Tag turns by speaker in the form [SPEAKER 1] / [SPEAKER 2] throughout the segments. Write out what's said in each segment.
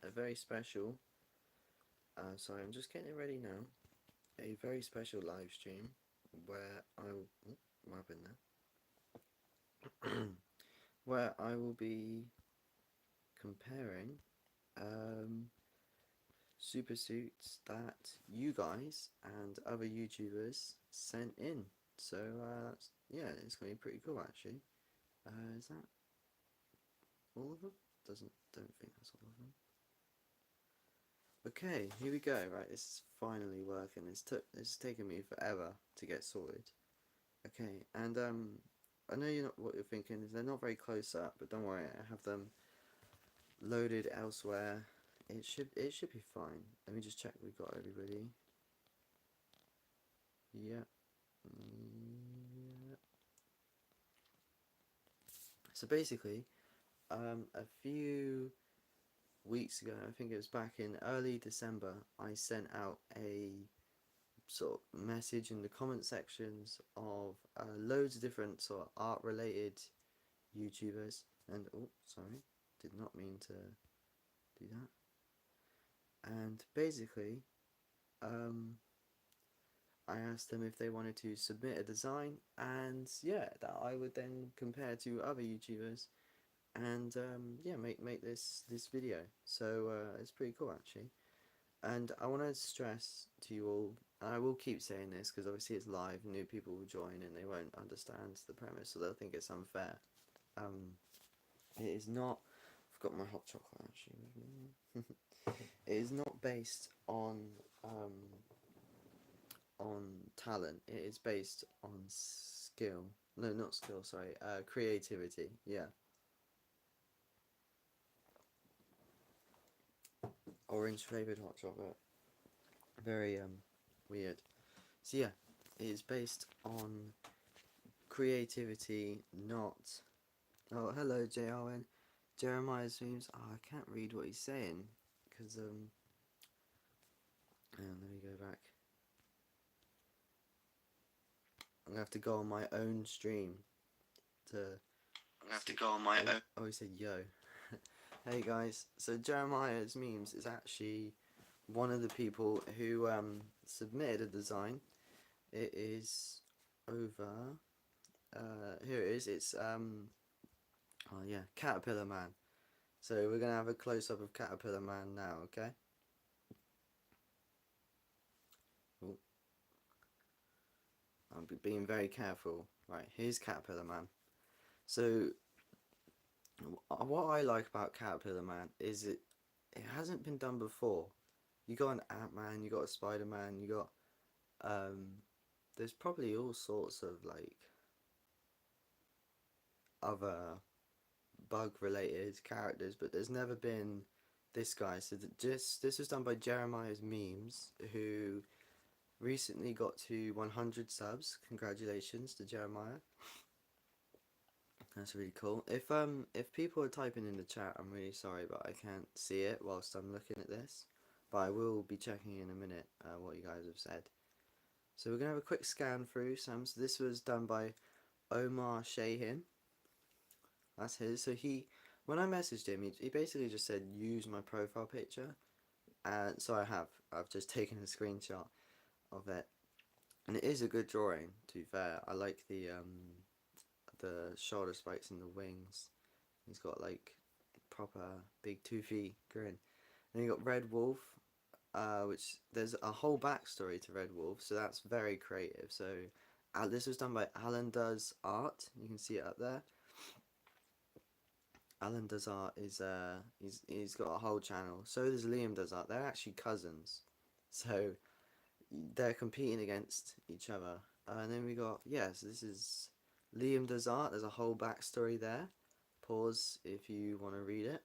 [SPEAKER 1] a very special, sorry, I'm just getting it ready now, a very special live stream where I will, what happened there? Where I will be comparing super suits that you guys and other YouTubers sent in. So yeah, it's gonna be pretty cool actually. Is that all of them? Don't think that's all of them. Okay, here we go. Right, this is finally working. It's taken me forever to get sorted. Okay, and I know you're not what you're thinking is they're not very close up, but don't worry, I have them loaded elsewhere. It should be fine. Let me just check we've got everybody. Yeah. Yeah. So basically, a few weeks ago, I think it was back in early December, I sent out a sort of message in the comment sections of loads of different sort of art related YouTubers, and oh sorry, did not mean to do that. And basically, um, I asked them if they wanted to submit a design, and yeah, that I would then compare to other YouTubers, and yeah, make this video. So it's pretty cool actually. And I want to stress to you all, and I will keep saying this because obviously it's live, new people will join and they won't understand the premise, so they'll think it's unfair. It is not. I've got my hot chocolate actually with me. It is not based on talent. It is based on skill. No, not skill. Sorry, creativity. Yeah. Orange flavored hot chocolate. Very weird. So yeah, it is based on creativity, not. Oh, hello, JRN. Jeremiah's memes. Oh, I can't read what he's saying because and let me go back. I'm gonna have to go on my own stream to. I'm gonna have to go on my own. Oh, he said yo. Hey guys. So Jeremiah's memes is actually one of the people who submitted a design. It is over. Here it is. It's oh yeah, Caterpillar Man. So we're gonna have a close up of Caterpillar Man now, okay? Ooh, I'm being very careful. Right, here's Caterpillar Man. So what I like about Caterpillar Man is it hasn't been done before. You got an Ant-Man, you got a Spider-Man, you got there's probably all sorts of like other bug related characters, but there's never been this guy. So this was done by Jeremiah's memes, who recently got to 100 subs. Congratulations to Jeremiah. That's really cool. If people are typing in the chat, I'm really sorry, but I can't see it whilst I'm looking at this. But I will be checking in a minute what you guys have said. So we're gonna have a quick scan through some. So this was done by Omar Shahin. That's his. So when I messaged him, he basically just said use my profile picture, and so I've just taken a screenshot of it, and it is a good drawing. To be fair, I like the shoulder spikes and the wings. He's got like proper big toothy grin. And you got Red Wolf, which there's a whole backstory to Red Wolf, so that's very creative. So this was done by Alan Does Art. You can see it up there. Alan Does Art is he's got a whole channel. So does Liam Does Art. They're actually cousins, so they're competing against each other. And then we got so this is Liam Does Art. There's a whole backstory there. Pause if you want to read it.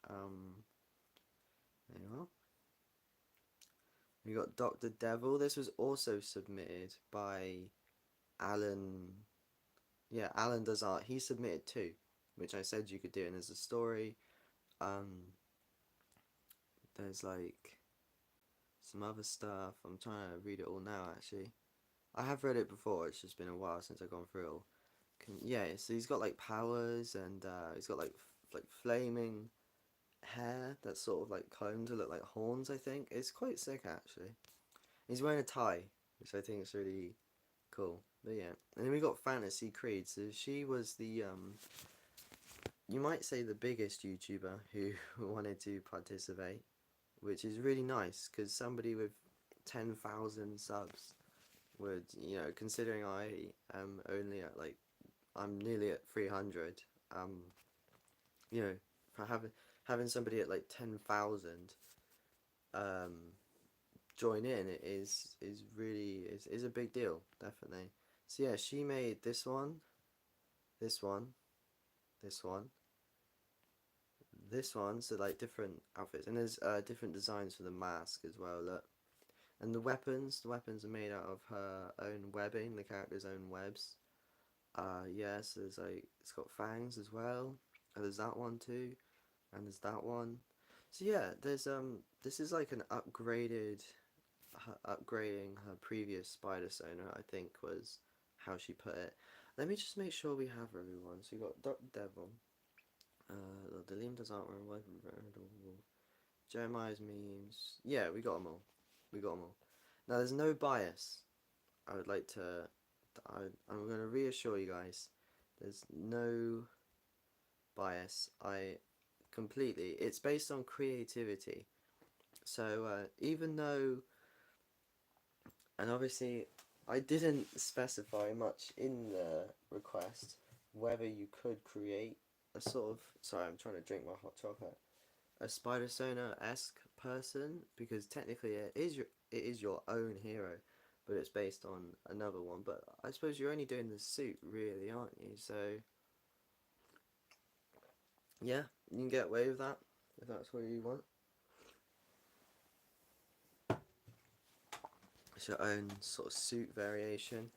[SPEAKER 1] There you are. We got Dr. Devil. This was also submitted by Alan. Yeah, Alan Does Art. He submitted too, which I said you could do. And there's a story. There's like some other stuff. I'm trying to read it all now. Actually, I have read it before. It's just been a while since I've gone through it all. Yeah, so he's got like powers, and he's got like flaming hair that's sort of like combed to look like horns, I think. It's quite sick, actually. He's wearing a tie, which I think is really cool. But yeah. And then we got Fantasy Creed. So she was the, you might say the biggest YouTuber who wanted to participate, which is really nice because somebody with 10,000 subs would, considering I am only at like, I'm nearly at 300, you know, for having somebody at like 10,000 um, join in is really is a big deal, definitely. So yeah, she made this one, this one, this one, this one. So like different outfits, and there's different designs for the mask as well. Look, and the weapons are made out of her own webbing, the character's own webs. Yeah, so there's like it's got fangs as well. And there's that one too, and there's that one. So yeah, there's this is like an upgraded, upgrading her previous spider sonar, I think was how she put it. Let me just make sure we have everyone. So we got Dr. Devil, the Liam does art Jeremiah's memes. Yeah, we got them all. We got them all. Now there's no bias. I would like to. I'm going to reassure you guys. There's no bias. I completely. It's based on creativity. So even though, and obviously, I didn't specify much in the request whether you could create a sort of. Sorry, I'm trying to drink my hot chocolate. A Spider Sonar-esque person, because technically it is your own hero, but it's based on another one. But I suppose you're only doing the suit, really, aren't you? So yeah, you can get away with that if that's what you want. It's your own sort of suit variation.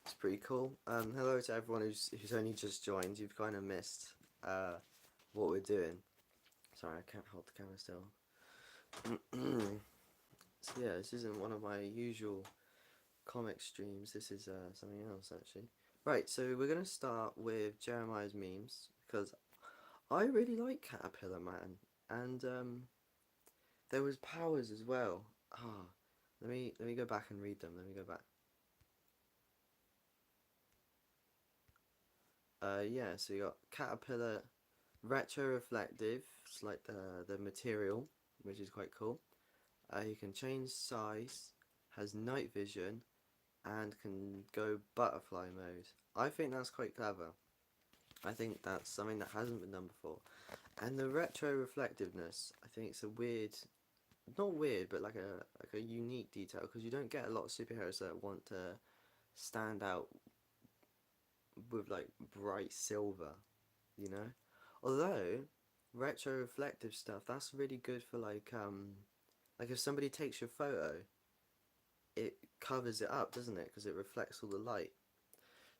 [SPEAKER 1] It's pretty cool. Hello to everyone who's only just joined. You've kind of missed what we're doing. Sorry, I can't hold the camera still. So yeah, this isn't one of my usual comic streams. This is something else actually. Right, so we're gonna start with Jeremiah's memes because I really like Caterpillar Man, and there was powers as well. Let me go back and read them. Let me go back. Yeah, so you got Caterpillar retro reflective. It's like the material, which is quite cool. You can change size, has night vision, and can go butterfly mode. I think that's quite clever. I think that's something that hasn't been done before. And the retro reflectiveness, I think it's a weird, not weird, but like a unique detail because you don't get a lot of superheroes that want to stand out with like bright silver, you know. Although retro reflective stuff, that's really good for like if somebody takes your photo, it covers it up, doesn't it? Because it reflects all the light.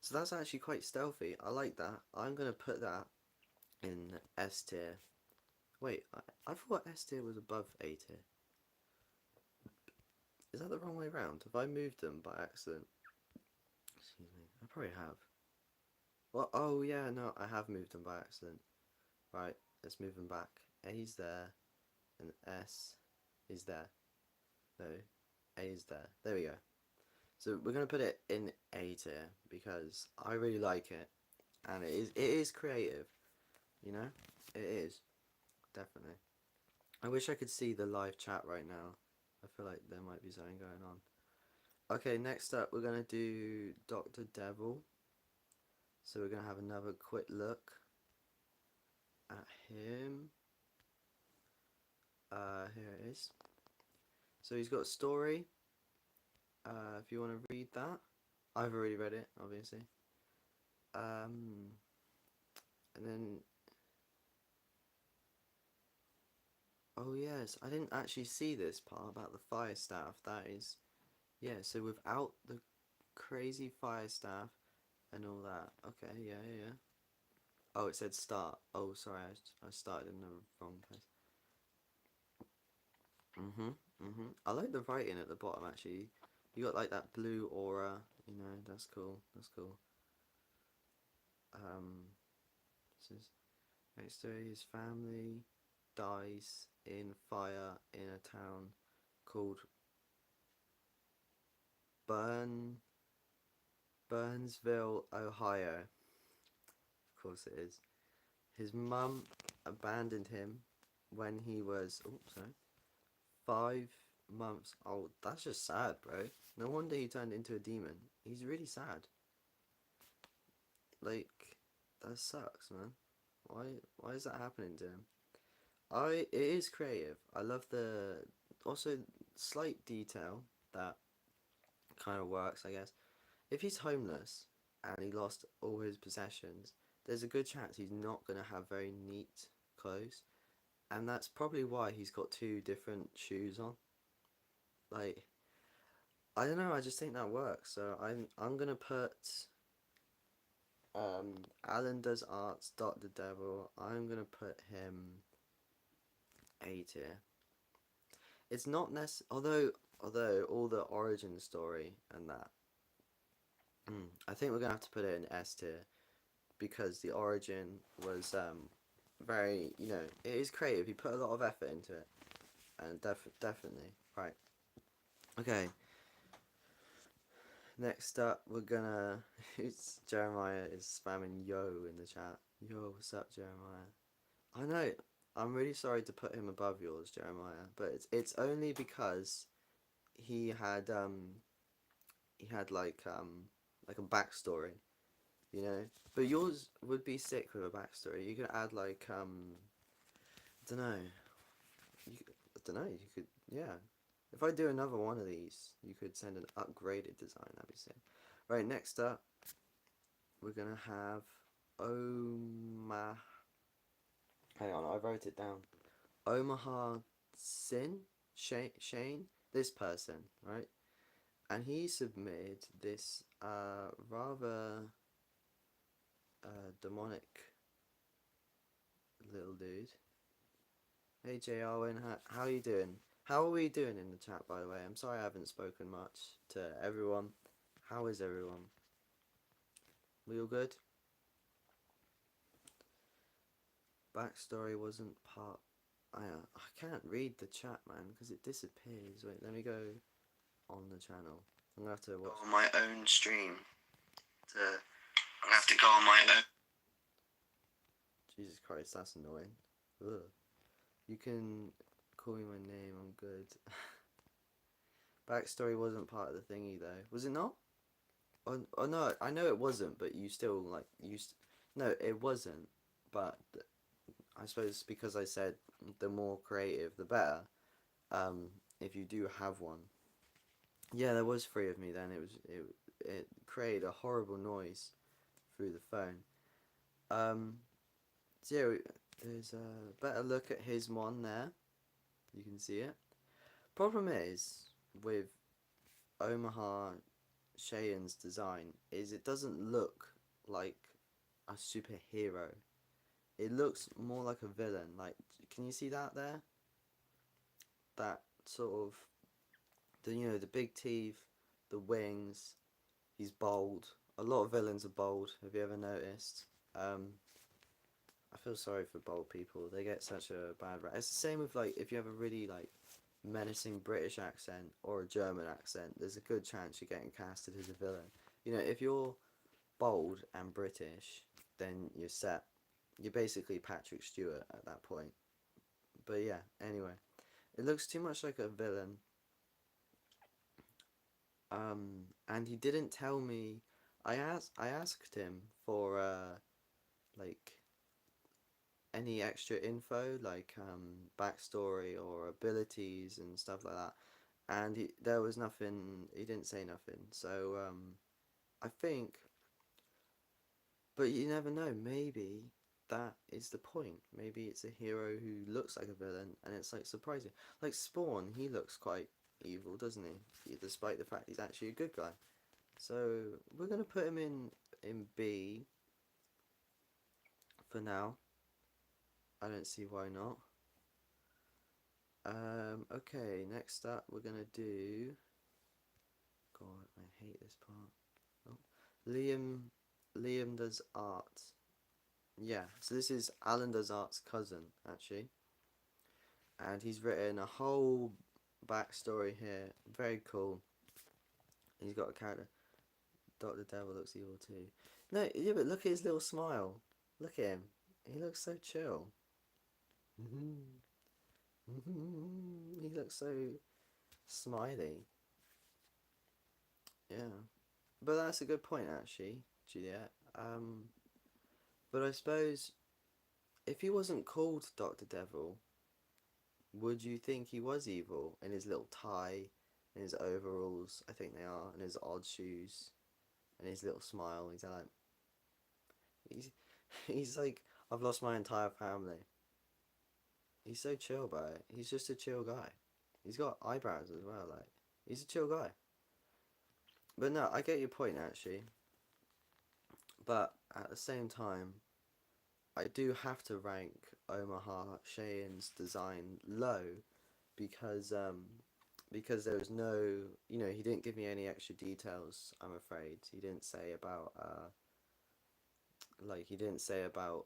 [SPEAKER 1] So that's actually quite stealthy. I like that. I'm gonna put that in S tier. Wait, I thought S tier was above A tier. Is that the wrong way around? Have I moved them by accident? Excuse me. I probably have. Well, oh yeah, no, I have moved them by accident. Right, let's move them back. A's there, and S is there. No, A is there. There we go. So we're gonna put it in A tier because I really like it, and it is creative. You know, it is definitely. I wish I could see the live chat right now. I feel like there might be something going on. Okay, next up we're gonna do Dr. Devil. So we're gonna have another quick look at him. Here it is. So he's got a story. If you want to read that, I've already read it, obviously. And then, oh yes, I didn't actually see this part about the fire staff. That is, yeah. So without the crazy fire staff and all that. Okay, yeah, yeah. Oh, it said start. Oh, sorry, I started in the wrong place. I like the writing at the bottom actually. You got like that blue aura. You know, that's cool. That's cool. This is next to his family. dies in fire in a town called Burnsville, Ohio. Of course it is. His mum abandoned him when he was 5 months old. That's just sad, bro. No wonder he turned into a demon. He's really sad. Like, that sucks, man. Why is that happening to him? It is creative. I love the also slight detail that kind of works, I guess. If he's homeless and he lost all his possessions, there's a good chance he's not gonna have very neat clothes, and that's probably why he's got two different shoes on. Like, I don't know. I just think that works. So I'm gonna put Alan Does Arts Dot the Devil. I'm gonna put him A tier. It's not although all the origin story and that, I think we're gonna have to put it in S tier because the origin was very, it is creative. He put a lot of effort into it, and definitely right. Okay. Next up, we're gonna. Jeremiah is spamming yo in the chat. Yo, what's up, Jeremiah? I know. I'm really sorry to put him above yours, Jeremiah, but it's only because he had like a backstory, you know. But yours would be sick with a backstory. You could add like I don't know. I don't know. You could, yeah. If I do another one of these, you could send an upgraded design. That'd be sick. Right. Next up, we're gonna have Oma. Hang on, I wrote it down. Omaha Shane. This person, right? And he submitted this rather demonic little dude. Hey J. Arwin, how are you doing? How are we doing in the chat, by the way? I'm sorry I haven't spoken much to everyone. How is everyone? We all good? Backstory wasn't part... I can't read the chat, man, because it disappears. Wait, let me go on the channel. I'm going to have to watch... on my own stream. I'm going to have to go on my own... Jesus Christ, that's annoying. Ugh. You can call me my name, I'm good. Backstory wasn't part of the thingy though. Was it not? Oh no, I know it wasn't, but you still like no, it wasn't. But I suppose because I said the more creative, the better. If you do have one, yeah, there was 3 of me. Then it created a horrible noise through the phone. So yeah, there's a better look at his one there. You can see it. Problem is with Omaha Cheyenne's design is it doesn't look like a superhero. It looks more like a villain. Like, can you see that there? That sort of the big teeth, the wings. He's bold. A lot of villains are bold. Have you ever noticed? I feel sorry for bold people. They get such a bad rap. It's the same with like if you have a really like menacing British accent or a German accent, there's a good chance you're getting casted as a villain. If you're bold and British, then you're set. You're basically Patrick Stewart at that point. But yeah, anyway, it looks too much like a villain. And he didn't tell me. I asked him for like any extra info, like backstory or abilities and stuff like that, and there was nothing. He didn't say nothing. So I think, but you never know. Maybe that is the point. Maybe it's a hero who looks like a villain, and it's like surprising. Like Spawn, he looks quite evil, doesn't he? Despite the fact he's actually a good guy. So we're gonna put him in B for now. I don't see why not. Okay, next up we're gonna do. God, I hate this part. Oh. Liam does art. Yeah, so this is Alan Does Art's cousin, actually. and he's written a whole backstory here. Very cool. He's got a character. Dr. Devil looks evil too. No, yeah, but look at his little smile. Look at him. He looks so chill. He looks so smiley. Yeah. But that's a good point, actually, Juliet. But I suppose if he wasn't called Dr. Devil, would you think he was evil in his little tie, in his overalls? I think they are, and his odd shoes, and his little smile. He's he's like, I've lost my entire family. He's so chill about it. He's just a chill guy. He's got eyebrows as well. Like, he's a chill guy. But no, I get your point actually. But at the same time, I do have to rank Omaha Cheyenne's design low because there was no, he didn't give me any extra details. I'm afraid he didn't say about he didn't say about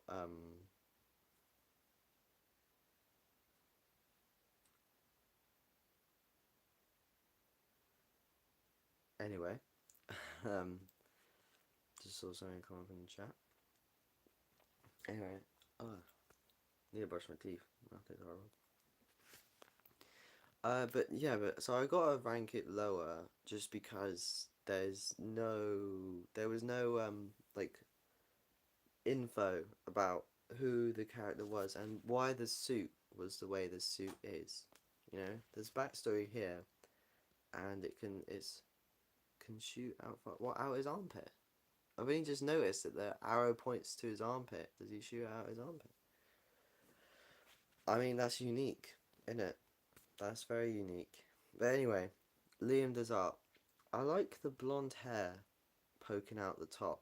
[SPEAKER 1] anyway. um, just saw something come up in the chat. Anyway, oh, need to brush my teeth. That is horrible. But yeah, so I gotta rank it lower just because there was no like info about who the character was and why the suit was the way the suit is. There's backstory here, and can shoot out his armpit. I've only just noticed that the arrow points to his armpit. Does he shoot out his armpit? I mean, that's unique, isn't it? That's very unique. But anyway, Liam Desart. I like the blonde hair poking out the top.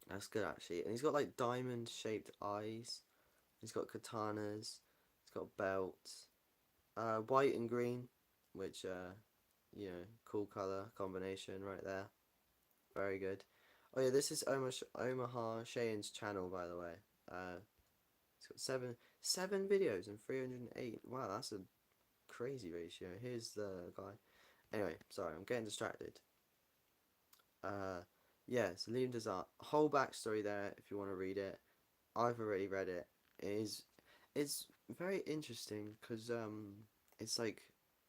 [SPEAKER 1] That's good actually. And he's got like diamond shaped eyes. He's got katanas. He's got belts. White and green, which cool colour combination right there. Very good. Oh yeah, this is Omaha Cheyenne's channel, by the way. It's got seven videos and 308. Wow, that's a crazy ratio. Here's the guy. Anyway, sorry, I'm getting distracted. Yeah, so Liam Desart, whole backstory there if you want to read it. I've already read it. It's very interesting because it's like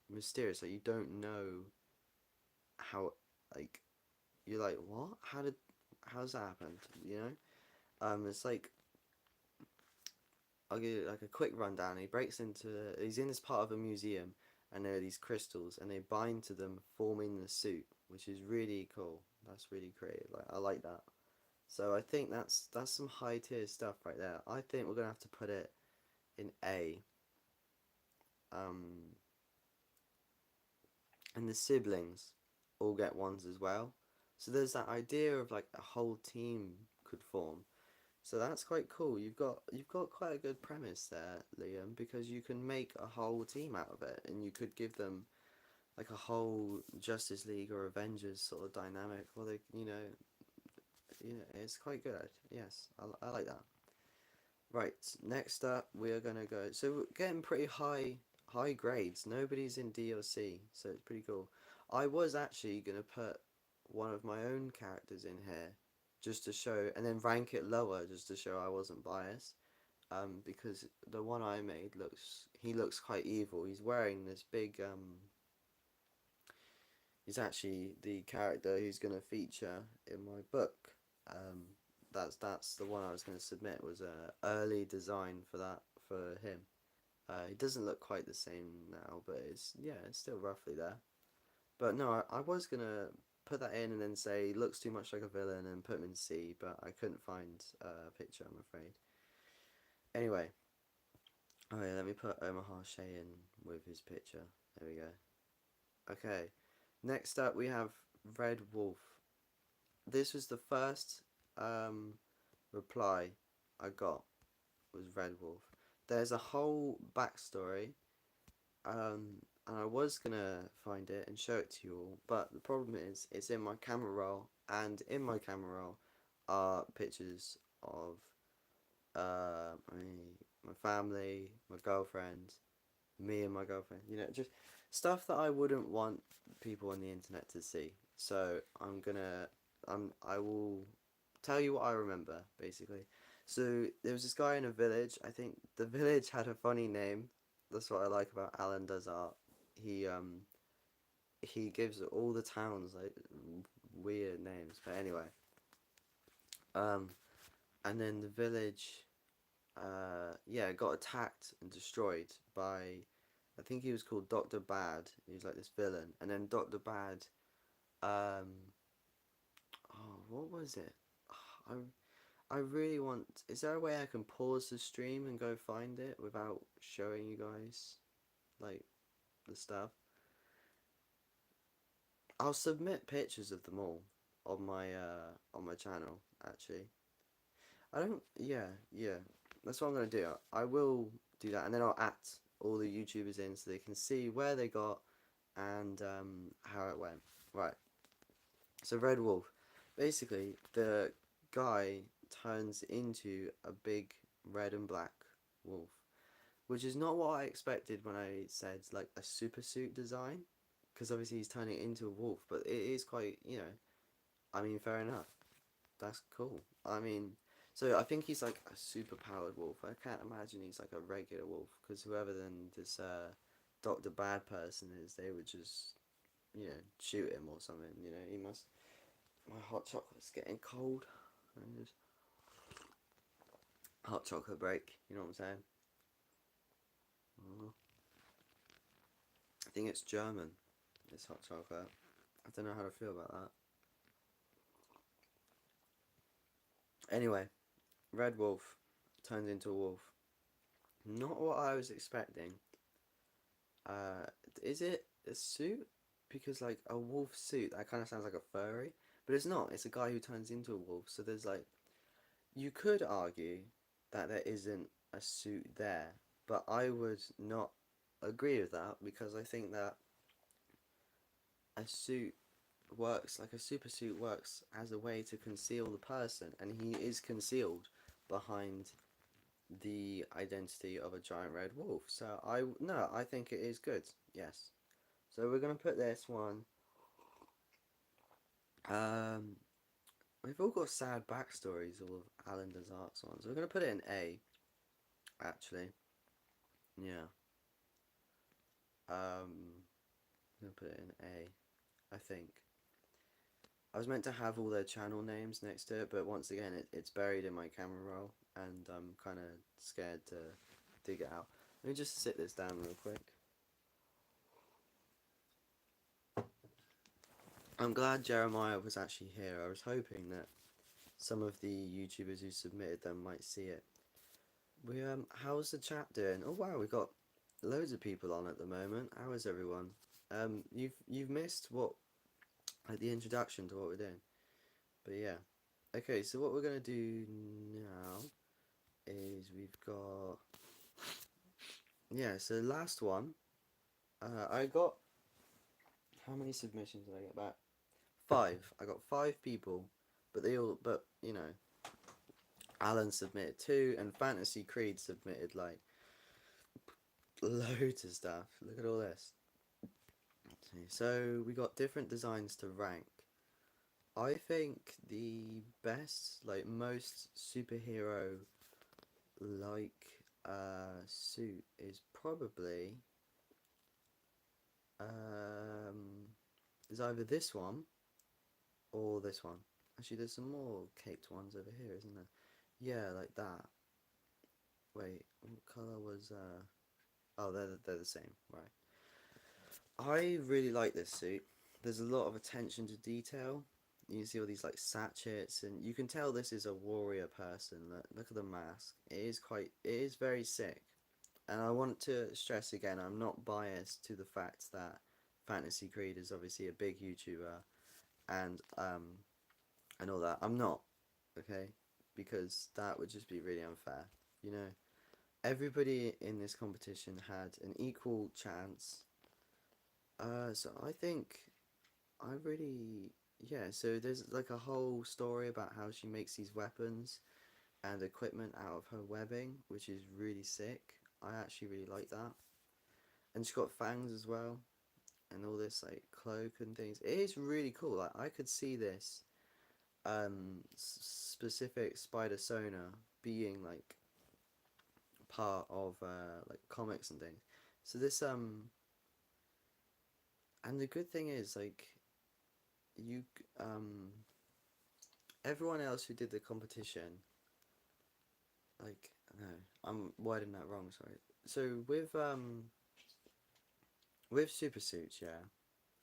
[SPEAKER 1] mysterious. Like you don't know how, like, you're like, what? How's that happened? It's like, I'll give you like a quick rundown. He's in this part of a museum, and there are these crystals, and they bind to them, forming the suit, which is really cool. That's really creative. Like, I like that. So I think that's some high tier stuff right there. I think we're gonna have to put it in A. Um, and the siblings all get ones as well. So there's that idea of like a whole team could form. So that's quite cool. You've got quite a good premise there, Liam, because you can make a whole team out of it, and you could give them like a whole Justice League or Avengers sort of dynamic. Or it's quite good. Yes, I like that. Right, next up we're gonna go. So we're getting pretty high grades. Nobody's in DLC, so it's pretty cool. I was actually gonna put one of my own characters in here, just to show, and then rank it lower just to show I wasn't biased. Because the one I made looks quite evil. He's wearing this big He's actually the character who's gonna feature in my book. Um, that's the one I was gonna submit, was a early design for that for him. He doesn't look quite the same now, but it's still roughly there. But no, I was gonna put that in and then say looks too much like a villain and put him in C, but I couldn't find a picture, I'm afraid. Anyway, oh yeah, let me put Omaha Cheyenne with his picture. There we go. Okay, next up we have Red Wolf. This was the first reply I got, was Red Wolf. There's a whole backstory, and I was gonna find it and show it to you all, but the problem is it's in my camera roll, and in my camera roll are pictures of my family, my girlfriend, me and my girlfriend. You know, just stuff that I wouldn't want people on the internet to see. So I will tell you what I remember basically. So there was this guy in a village. I think the village had a funny name. That's what I like about Alan does art. He um he gives all the towns like weird names. But anyway, um, and then the village, yeah, got attacked and destroyed by, I think he was called Doctor Bad. He was like this villain, and then Doctor Bad, um, oh, what was it? I really want. Is there a way I can pause the stream and go find it without showing you guys, like, the stuff? I'll submit pictures of them all on my channel actually. I don't. Yeah, yeah. That's what I'm gonna do. I will do that, and then I'll at all the YouTubers in so they can see where they got and how it went. Right. So Red Wolf, basically the guy turns into a big red and black wolf, which is not what I expected when I said like a super suit design, because obviously he's turning into a wolf, but it is quite, I mean, fair enough. That's cool. I mean, so I think he's like a super powered wolf. I can't imagine he's like a regular wolf, because whoever then this Doctor Bad person is, they would just shoot him or something. He must. My hot chocolate's getting cold. Just hot chocolate break. You know what I'm saying? Oh, I think it's German. This hot chocolate. I don't know how to feel about that. Anyway, Red Wolf turns into a wolf. Not what I was expecting. Uh, is it a suit? Because like a wolf suit, that kind of sounds like a furry, but it's not. It's a guy who turns into a wolf. So there's like, you could argue that there isn't a suit there, but I would not agree with that because I think that a suit works, like a super suit works as a way to conceal the person, and he is concealed behind the identity of a giant red wolf. So no, I think it is good. Yes. So we're gonna put this one. Um, we've all got sad backstories. All of Alan Does Arts ones. We're gonna put it in A. Actually, yeah. I'm gonna put it in A. I think. I was meant to have all their channel names next to it, but once again, it's buried in my camera roll, and I'm kind of scared to dig it out. Let me just sit this down real quick. I'm glad Jeremiah was actually here. I was hoping that some of the YouTubers who submitted them might see it. How's the chat doing? Oh wow, we've got loads of people on at the moment. How is everyone? You've missed what, like, the introduction to what we're doing, but yeah. Okay, so what we're gonna do now is we've got, yeah. So last one, I got, how many submissions did I get back? 5. I got 5 people, but Alan submitted 2, and Fantasy Creed submitted like loads of stuff. Look at all this. So we got different designs to rank. I think the best, like most superhero like suit is probably is either this one or this one. Actually, there's some more caked ones over here, isn't there? Yeah, like that. Wait, what colour was oh, they're the same, right. I really like this suit. There's a lot of attention to detail. You see all these like sachets, and you can tell this is a warrior person. Look at the mask. It is very sick. And I want to stress again, I'm not biased to the fact that Fantasy Creed is obviously a big YouTuber and all that. I'm not, okay? Because that would just be really unfair. You know, everybody in this competition had an equal chance. So I think I really, yeah, so there's like a whole story about how she makes these weapons and equipment out of her webbing, which is really sick. I actually really like that. and she's got fangs as well, and all this like cloak and things. It is really cool. Like I could see this specific spider sona being like part of like comics and things. So this and the good thing is like you everyone else who did the competition, like no, I'm wording that wrong, sorry. So with super suits, yeah,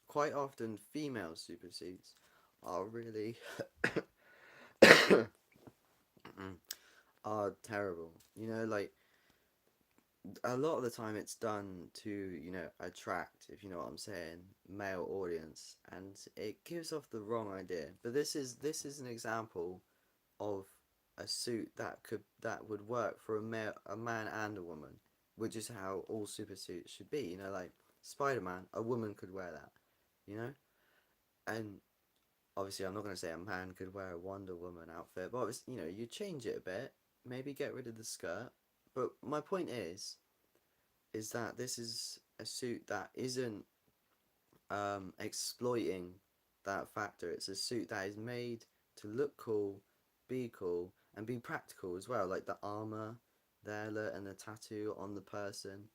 [SPEAKER 1] quite often female super suits are really are terrible. You know, like a lot of the time it's done to, you know, attract, if you know what I'm saying, male audience, and it gives off the wrong idea. But this is an example of a suit that would work for a man and a woman, which is how all super suits should be. You know, like Spider-Man, a woman could wear that, you know, and obviously I'm not going to say a man could wear a Wonder Woman outfit, but obviously, you know, you change it a bit, maybe get rid of the skirt. But my point is that this is a suit that isn't exploiting that factor. It's a suit that is made to look cool, and be practical as well. Like the armor there, and the tattoo on the person,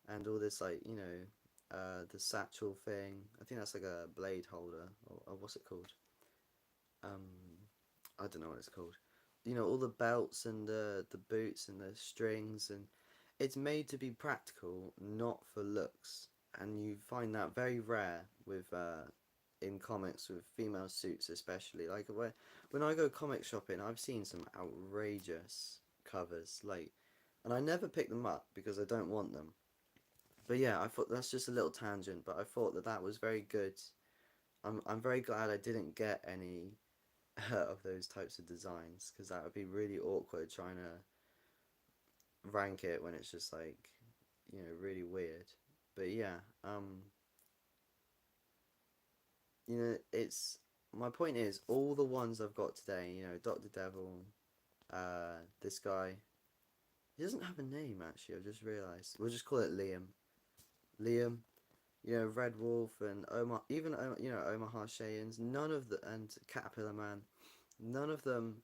[SPEAKER 1] and all this like the satchel thing. I think that's like a blade holder, or what's it called? Um, I don't know what it's called. You know, all the belts and the boots and the strings, and it's made to be practical, not for looks. And you find that very rare with in comics with female suits, especially. Like when I go comic shopping, I've seen some outrageous covers, like, and I never pick them up because I don't want them. But yeah, I thought that's just a little tangent, but I thought that that was very good. I'm very glad I didn't get any of those types of designs, because that would be really awkward trying to rank it when it's just like, you know, really weird. But yeah, you know, it's my point is all the ones I've got today. You know, Doctor Devil, this guy. He doesn't have a name actually. I've just realised. We'll just call it Liam. Liam. You know, Red Wolf and Omar. Even you know Omaha Shayans. None of the and Caterpillar Man. None of them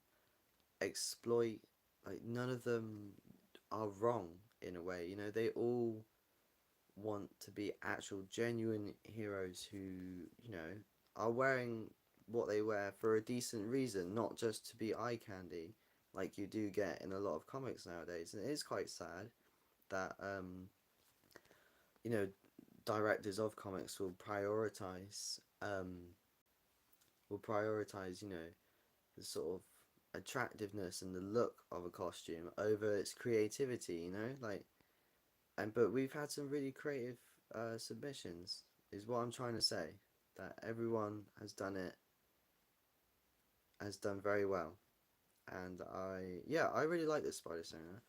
[SPEAKER 1] exploit. Like none of them are wrong in a way. You know, they all want to be actual genuine heroes who, you know, are wearing what they wear for a decent reason, not just to be eye candy like you do get in a lot of comics nowadays. And it is quite sad that you know, directors of comics will prioritize, you know, the sort of attractiveness and the look of a costume over its creativity, you know, like, and but we've had some really creative submissions, is what I'm trying to say. That everyone has done very well, and I really like this Spider Sona.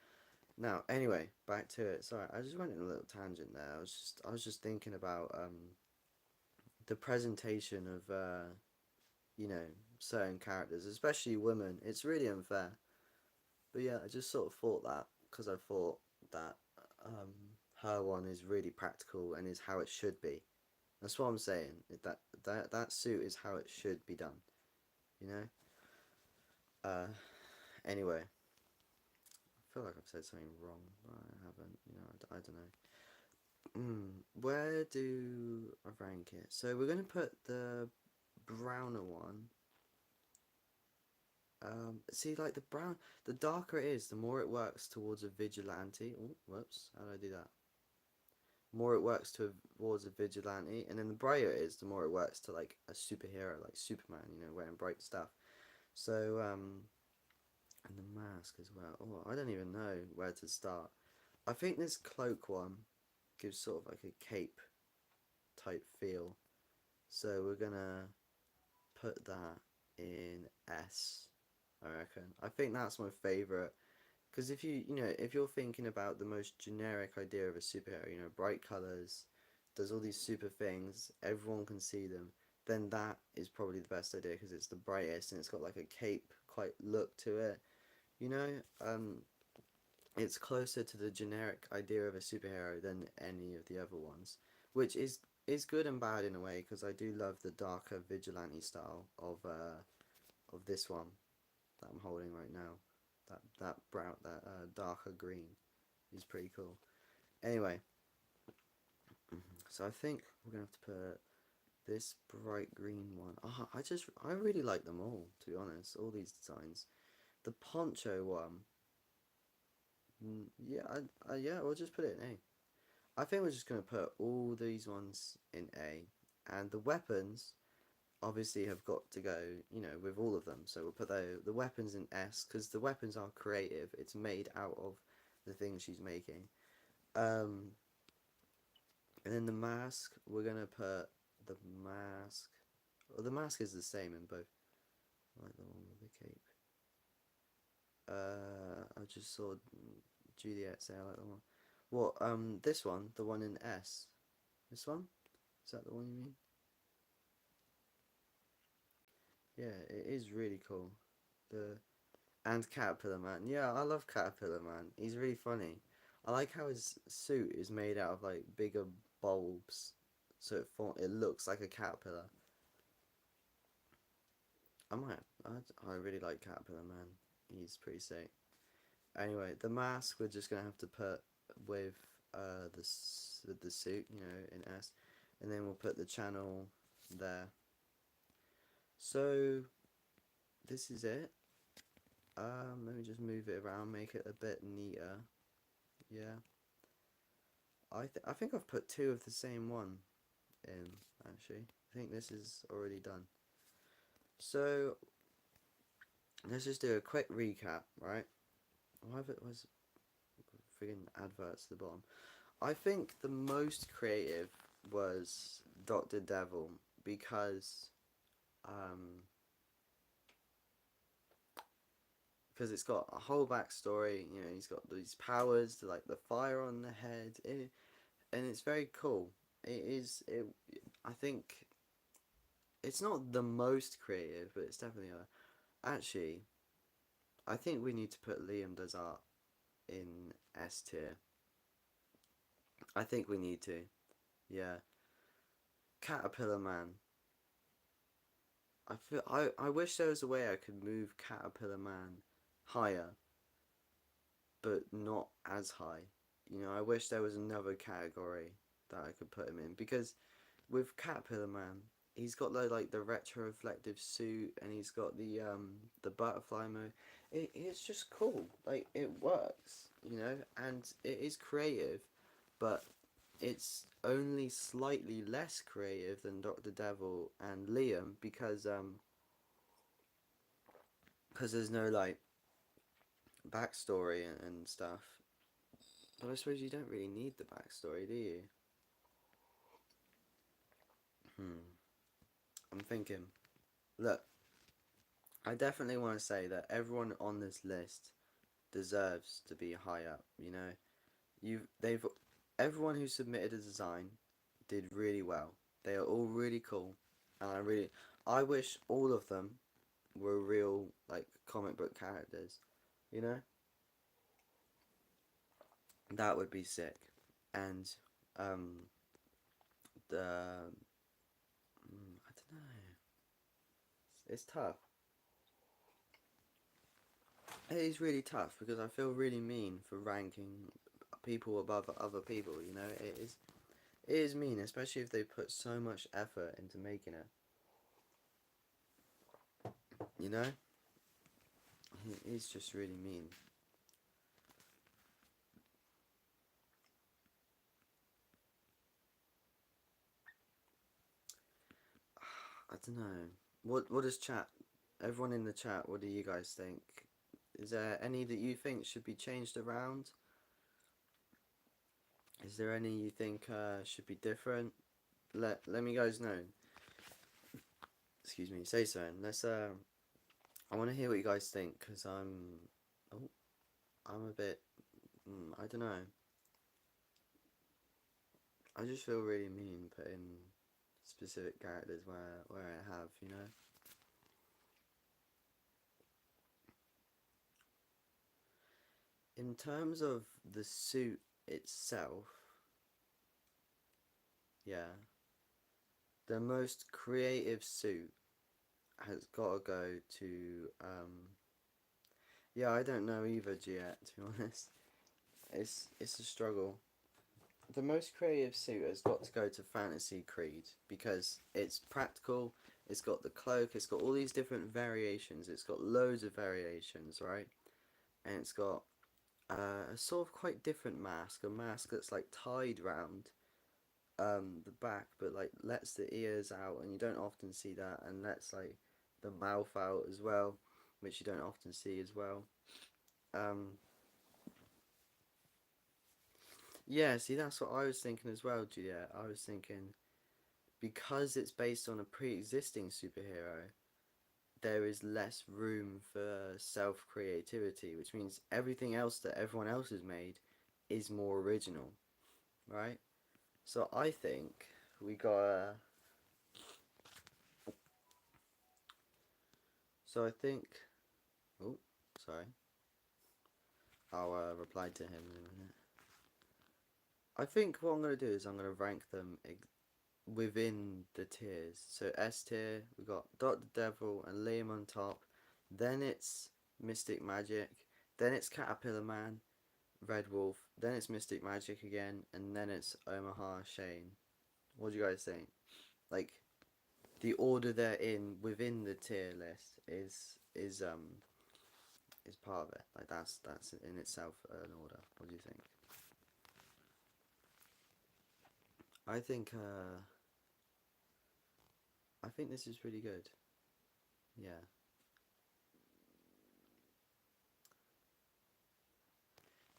[SPEAKER 1] Now, anyway, back to it. Sorry, I just went in a little tangent there. I was just thinking about the presentation of you know, certain characters, especially women. It's really unfair. But yeah, I just sort of thought that because I thought that um, her one is really practical and is how it should be. That's what I'm saying. That suit is how it should be done. You know. Anyway, I feel like I've said something wrong, but I haven't. You know, I don't know. Where do I rank it? So we're gonna put the browner one. See, like the darker it is, the more it works towards a vigilante. Oh, whoops! How do I do that? More it works towards a vigilante, and then the brighter it is, the more it works to like a superhero, like Superman. You know, wearing bright stuff. So and the mask as well. Oh, I don't even know where to start. I think this cloak one gives sort of like a cape type feel. So we're gonna put that in S. I reckon. I think that's my favorite. Because if you know, if you're thinking about the most generic idea of a superhero, you know, bright colors, does all these super things, everyone can see them, then that is probably the best idea because it's the brightest and it's got like a cape quite look to it, you know. it's closer to the generic idea of a superhero than any of the other ones, which is good and bad in a way, because I do love the darker vigilante style of this one that I'm holding right now. That brown, that darker green is pretty cool. Anyway, so I think we're gonna have to put this bright green one. Oh, I really like them all, to be honest. All these designs. The poncho one. Yeah, yeah, we'll just put it in A. I think we're just gonna put all these ones in A, and the weapons obviously have got to go, you know, with all of them. So we'll put the weapons in S, because the weapons are creative. It's made out of the things she's making. Um, and then the mask, we're gonna put the mask. Well, the mask is the same in both. I like the one with the cape. I just saw Juliet say I like the one. What? This one, the one in S. This one? Is that the one you mean? Yeah, it is really cool. The And Caterpillar Man. Yeah, I love Caterpillar Man. He's really funny. I like how his suit is made out of like bigger bulbs, so it looks like a caterpillar. I really like Caterpillar Man. He's pretty sick. Anyway, the mask we're just gonna have to put with the suit, you know, in S, and then we'll put the channel there. So this is it. Let me just move it around, make it a bit neater. Yeah, I think I've put two of the same one in, actually. I think this is already done. So let's just do a quick recap, right? Why have it was friggin' adverts at the bottom? I think the most creative was Dr. Devil, um because it's got a whole backstory. You know, he's got these powers, to, like the fire on the head, and it's very cool. It is. It. I think it's not the most creative, but it's definitely a. Actually, I think we need to put Liam Does Art in S tier. I think we need to. Yeah. Caterpillar Man. I wish there was a way I could move Caterpillar Man higher, but not as high. You know, I wish there was another category that I could put him in, because with Caterpillar Man, he's got like the retro reflective suit, and he's got the butterfly mode. It's just cool. Like, it works, you know, and it is creative, but it's only slightly less creative than Dr. Devil and Liam, because there's no like backstory and stuff. But I suppose you don't really need the backstory, do you? Hmm. I'm thinking. Look, I definitely want to say that everyone on this list deserves to be high up. You know, they've everyone who submitted a design did really well. They are all really cool, and I wish all of them were real like comic book characters. You know, that would be sick. And um, the I don't know. It's tough. It is really tough, because I feel really mean for ranking people above other people. You know, it is mean, especially if they put so much effort into making it. You know, it is just really mean. I don't know. What does chat? Everyone in the chat, what do you guys think? Is there any that you think should be changed around? Is there any you think should be different? Let me guys know. Excuse me. Say so. Let's. I want to hear what you guys think, because oh, I'm a bit. I don't know. I just feel really mean putting specific characters where I have, you know. In terms of the suit itself, yeah, the most creative suit has got to go to yeah, I don't know either, Giat, to be honest. It's a struggle. The most creative suit has got to go to Fantasy Creed because it's practical. It's got the cloak. It's got all these different variations. It's got loads of variations, right? And it's got a sort of quite different mask. A mask that's like tied round the back, but like lets the ears out, and you don't often see that, and lets like the mouth out as well, which you don't often see as well. Um, yeah, see, that's what I was thinking as well, Juliet. I was thinking because it's based on a pre-existing superhero, there is less room for self creativity, which means everything else that everyone else has made is more original, right? So I think we got. So I think. Oh, sorry. I'll reply to him in a minute. I think what I'm gonna do is I'm gonna rank them within the tiers. So S tier, we got Dr. Devil and Liam on top. Then it's Mystic Magic. Then it's Caterpillar Man, Red Wolf. Then it's Mystic Magic again, and then it's Omaha Shane. What do you guys think? Like the order they're in within the tier list is part of it. Like that's in itself an order. What do you think? I think uh, I think this is really good. Yeah.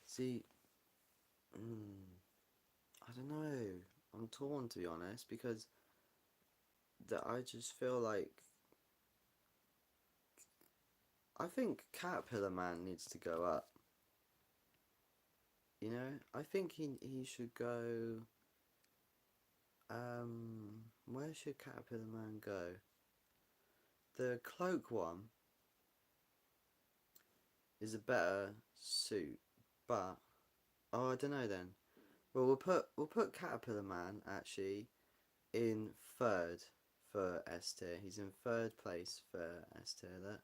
[SPEAKER 1] See, I don't know. I'm torn to be honest because that I just feel like I think Caterpillar Man needs to go up. You know, I think he should go. Where should Caterpillar Man go? The cloak one is a better suit, but oh, I don't know then. Well, we'll put Caterpillar Man actually in third for S tier. He's in third place for S tier.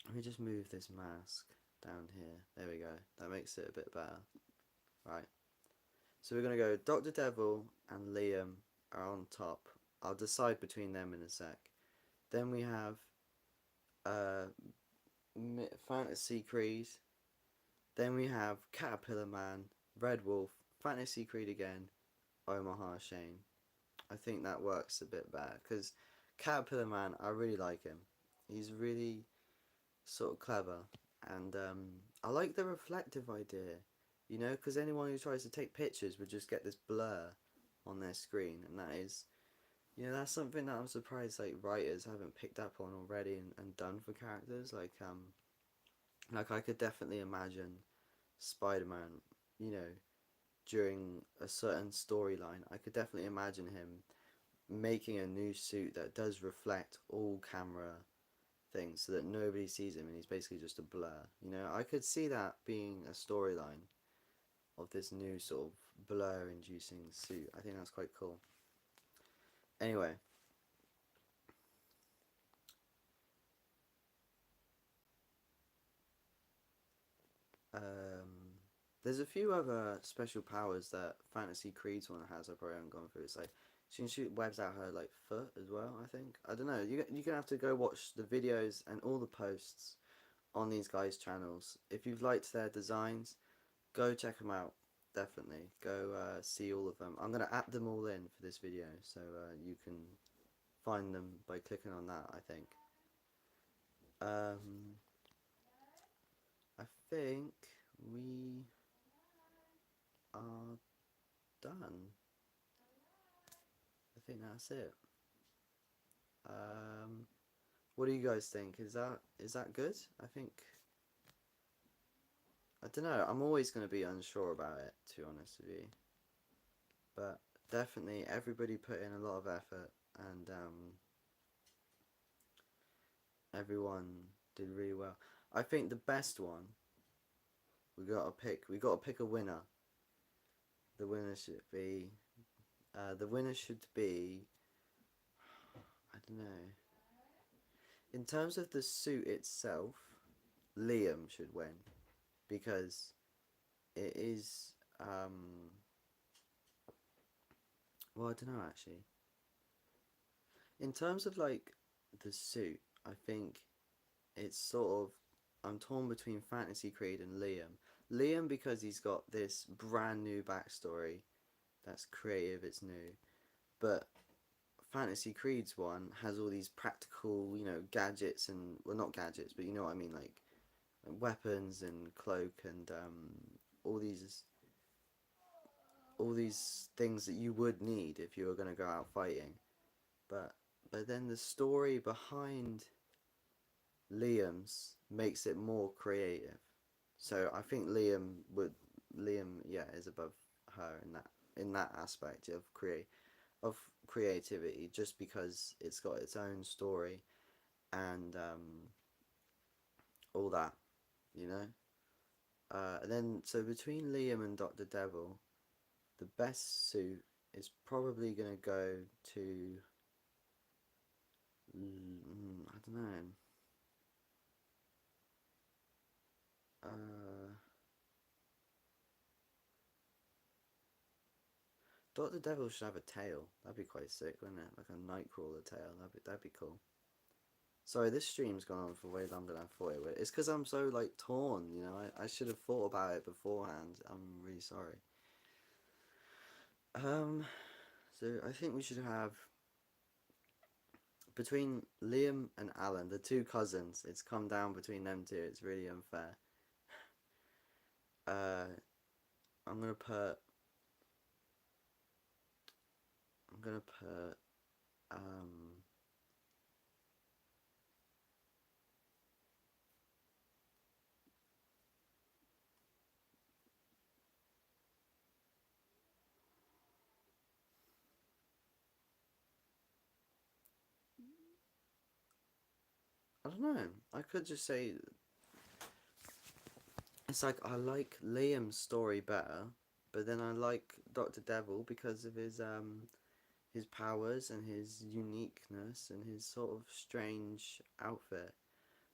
[SPEAKER 1] Let me just move this mask down here. There we go. That makes it a bit better. Right. So we're gonna go Dr. Devil and Liam are on top. I'll decide between them in a sec. Then we have uh, Fantasy Creed. Then we have Caterpillar Man, Red Wolf, Fantasy Creed again, Omaha Shane. I think that works a bit better because Caterpillar Man, I really like him. He's really sort of clever, and I like the reflective idea, you know, because anyone who tries to take pictures would just get this blur on their screen, and that is, you know, that's something that I'm surprised like writers haven't picked up on already and done for characters. Like I could definitely imagine Spider-Man, you know, during a certain storyline, I could definitely imagine him making a new suit that does reflect all camera things so that nobody sees him and he's basically just a blur. You know, I could see that being a storyline of this new sort of blur inducing suit. I think that's quite cool. Anyway, um, there's a few other special powers that Fantasy Creed's one has I probably haven't gone through. It's like she can shoot webs out her like foot as well. I think I don't know. You're gonna have to go watch the videos and all the posts on these guys' channels. If you've liked their designs, go check them out. Definitely go see all of them. I'm gonna add them all in for this video, so you can find them by clicking on that. I think. Um, I think we are done. I think that's it. Um, what do you guys think? Is that good? I think I don't know. I'm always going to be unsure about it, to be honest with you. But definitely, everybody put in a lot of effort, and everyone did really well. I think the best one. We gotta pick a winner. The winner should be. The winner should be. I don't know. In terms of the suit itself, Liam should win because it is. Well, I don't know actually. In terms of like the suit, I think it's sort of. I'm torn between Fantasy Creed and Liam. Liam because he's got this brand new backstory that's creative, it's new. But Fantasy Creed's one has all these practical, gadgets and well, not gadgets, but you know what I mean, like weapons and cloak and all these all these things that you would need if you were going to go out fighting. But then the story behind Liam's makes it more creative. So I think Liam yeah is above her in that aspect of creativity just because it's got its own story and all that, you know. And then so between Liam and Doctor Devil, the best suit is probably gonna go to I don't know. Uh, Doctor Devil should have a tail. That'd be quite sick, wouldn't it? Like a Nightcrawler tail. That'd be cool. Sorry, this stream's gone on for way longer than I thought it would. It's because I'm so like torn. I should have thought about it beforehand. I'm really sorry. Um, so I think we should have between Liam and Alan, the two cousins. It's come down between them two. It's really unfair. Uh, I'm gonna put. I'm gonna put. Um, I don't know. I could just say it's like I like Liam's story better, but then I like Doctor Devil because of his powers and his uniqueness and his sort of strange outfit.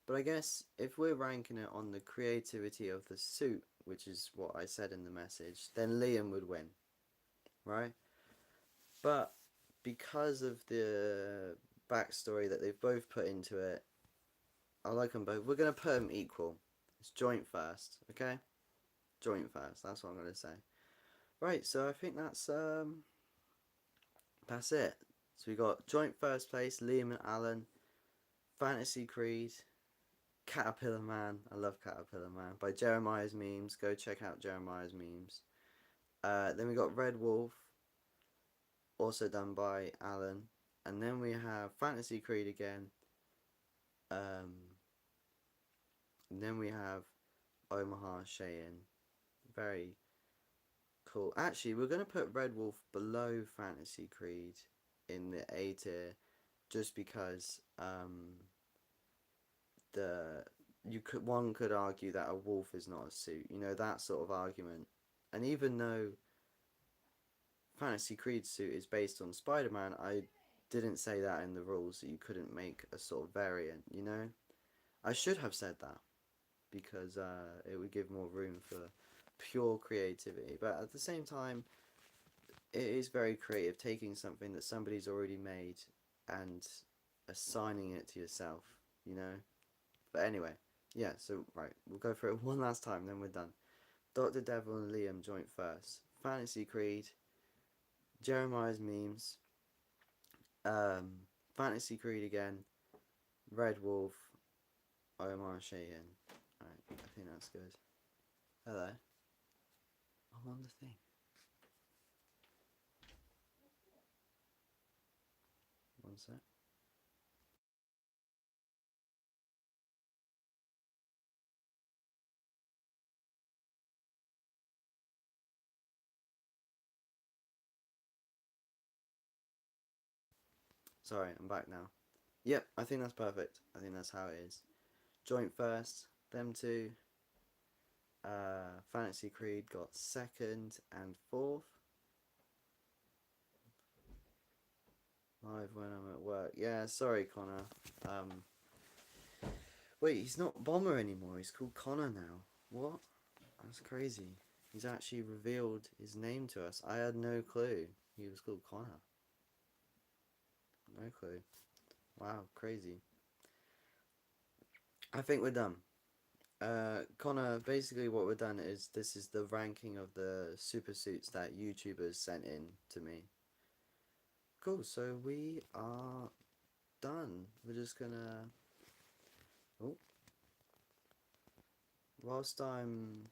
[SPEAKER 1] But I guess if we're ranking it on the creativity of the suit, which is what I said in the message, then Liam would win, right? But because of the backstory that they've both put into it, I like them both. We're gonna put them equal. It's joint first, okay? Joint first. That's what I'm gonna say. Right. So I think that's it. So we got joint first place, Liam and Alan. Fantasy Creed, Caterpillar Man. I love Caterpillar Man by Jeremiah's Memes. Go check out Jeremiah's Memes. Then we got Red Wolf, also done by Alan. And then we have Fantasy Creed again. And then we have Omaha Cheyenne. Very cool. Actually, we're gonna put Red Wolf below Fantasy Creed in the A tier, just because the one could argue that a wolf is not a suit. That sort of argument. And even though Fantasy Creed suit is based on Spider-Man, I didn't say that in the rules that you couldn't make a sort of variant. I should have said that because it would give more room for pure creativity. But at the same time, it is very creative taking something that somebody's already made and assigning it to yourself. You know. But anyway, yeah. So right, we'll go through it one last time, then we're done. Doctor Devil and Liam joint first. Fantasy Creed, Jeremiah's Memes, Fantasy Creed again, Red Wolf, Omar Cheyenne. Alright, I think that's good. Hello. I'm on the thing. One sec. Sorry, I'm back now. Yep, I think that's perfect. I think that's how it is. Joint first, them two, Fantasy Creed got second and fourth. Live when I'm at work. Yeah, sorry, Connor. Wait, he's not Bomber anymore. He's called Connor now. What? That's crazy. He's actually revealed his name to us. I had no clue he was called Connor. No clue. Wow, crazy. I think we're done. Connor, basically what we've done is this is the ranking of the super suits that YouTubers sent in to me. Cool, so we are done. We're just gonna... Oh. Whilst I'm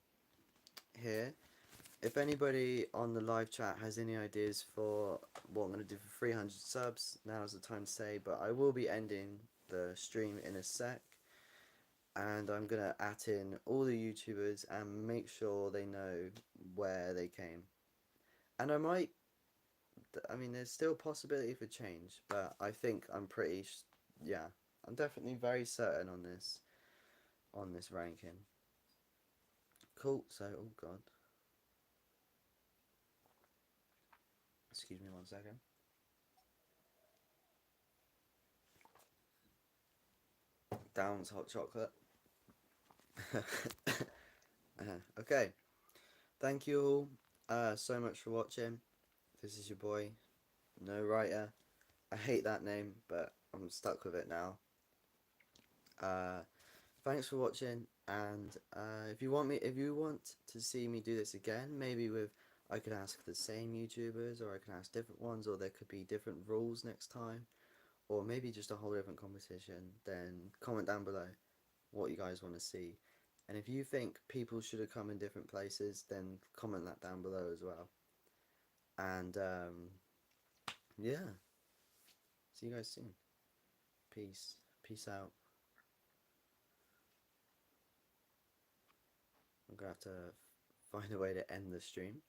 [SPEAKER 1] here, if anybody on the live chat has any ideas for what I'm going to do for 300 subs, now's the time to say, but I will be ending the stream in a sec. And I'm going to at in all the YouTubers and make sure they know where they came. And I might, I mean, there's still possibility for change, but I think I'm pretty, yeah, I'm definitely very certain on this ranking. Cool, so, oh god. Excuse me 1 second. Down's hot chocolate. Okay, thank you all so much for watching. This is your boy, No Writer. I hate that name, but I'm stuck with it now. Thanks for watching, and if you want to see me do this again, maybe I could ask the same YouTubers, or I can ask different ones, or there could be different rules next time, or maybe just a whole different competition, then comment down below what you guys want to see. And if you think people should have come in different places, then comment that down below as well. And yeah, see you guys soon. Peace out. I'm gonna have to find a way to end the stream.